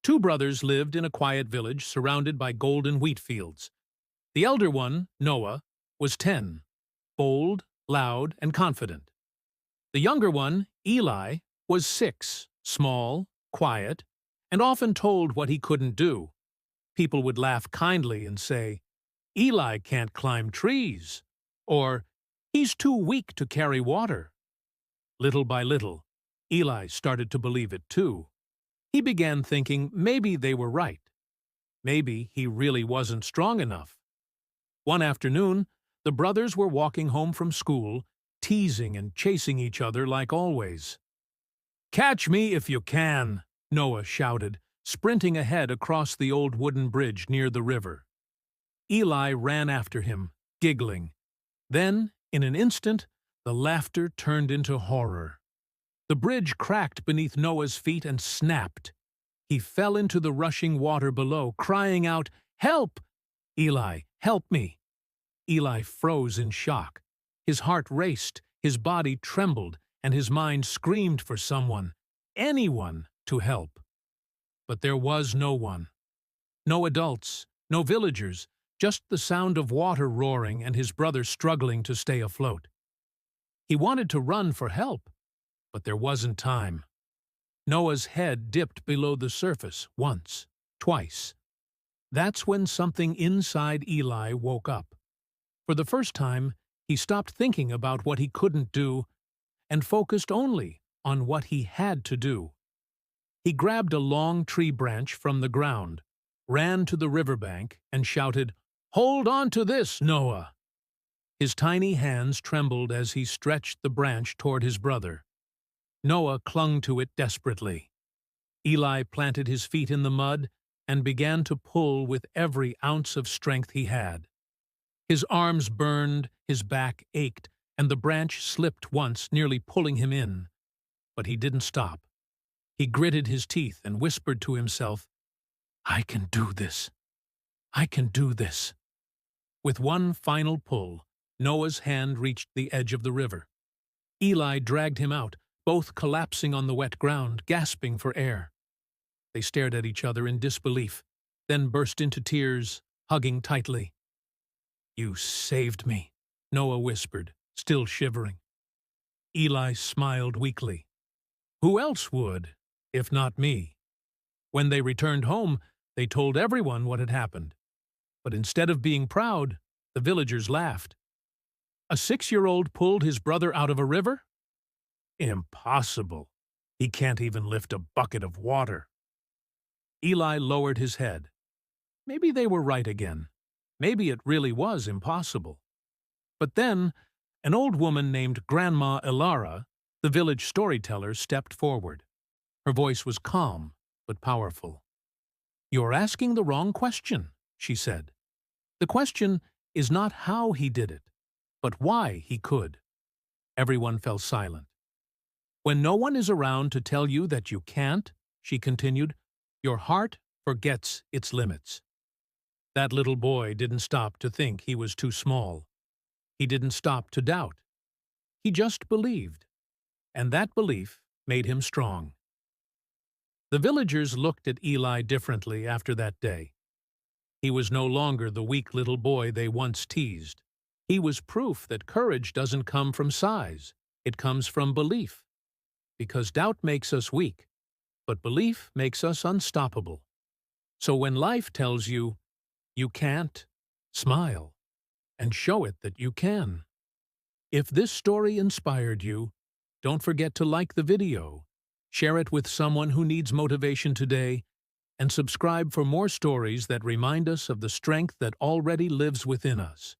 Two brothers lived in a quiet village surrounded by golden wheat fields. The elder one, Noah, was 10, bold, loud, and confident. The younger one, Eli, was 6, small, quiet, and often told what he couldn't do. People would laugh kindly and say, "Eli can't climb trees," or "He's too weak to carry water." Little by little, Eli started to believe it too. He began thinking maybe they were right. Maybe he really wasn't strong enough. One afternoon, the brothers were walking home from school, teasing and chasing each other like always. "Catch me if you can," Noah shouted, sprinting ahead across the old wooden bridge near the river. Eli ran after him, giggling. Then, in an instant, the laughter turned into horror. The bridge cracked beneath Noah's feet and snapped. He fell into the rushing water below, crying out, "Help! Eli, help me!" Eli froze in shock. His heart raced, his body trembled, and his mind screamed for someone, anyone, to help. But there was no one. No adults, no villagers, just the sound of water roaring and his brother struggling to stay afloat. He wanted to run for help, but there wasn't time. Noah's head dipped below the surface once, twice. That's when something inside Eli woke up. For the first time, he stopped thinking about what he couldn't do and focused only on what he had to do. He grabbed a long tree branch from the ground, ran to the riverbank, and shouted, "Hold on to this, Noah!" His tiny hands trembled as he stretched the branch toward his brother. Noah clung to it desperately. Eli planted his feet in the mud and began to pull with every ounce of strength he had. His arms burned, his back ached, and the branch slipped once, nearly pulling him in. But he didn't stop. He gritted his teeth and whispered to himself, "I can do this. I can do this." With one final pull, Noah's hand reached the edge of the river. Eli dragged him out, both collapsing on the wet ground, gasping for air. They stared at each other in disbelief, then burst into tears, hugging tightly. "You saved me," Noah whispered, still shivering. Eli smiled weakly. "Who else would, if not me?" When they returned home, they told everyone what had happened. But instead of being proud, the villagers laughed. A 6-year-old pulled his brother out of a river? Impossible. He can't even lift a bucket of water. Eli lowered his head. Maybe they were right again. Maybe it really was impossible. But then, an old woman named Grandma Elara, the village storyteller, stepped forward. Her voice was calm, but powerful. "You're asking the wrong question," she said. "The question is not how he did it, but why he could." Everyone fell silent. "When no one is around to tell you that you can't," she continued, "your heart forgets its limits." That little boy didn't stop to think he was too small. He didn't stop to doubt. He just believed, and that belief made him strong. The villagers looked at Eli differently after that day. He was no longer the weak little boy they once teased. He was proof that courage doesn't come from size. It comes from belief. Because doubt makes us weak, but belief makes us unstoppable. So when life tells you, "You can't," smile and show it that you can. If this story inspired you, don't forget to like the video, share it with someone who needs motivation today, and subscribe for more stories that remind us of the strength that already lives within us.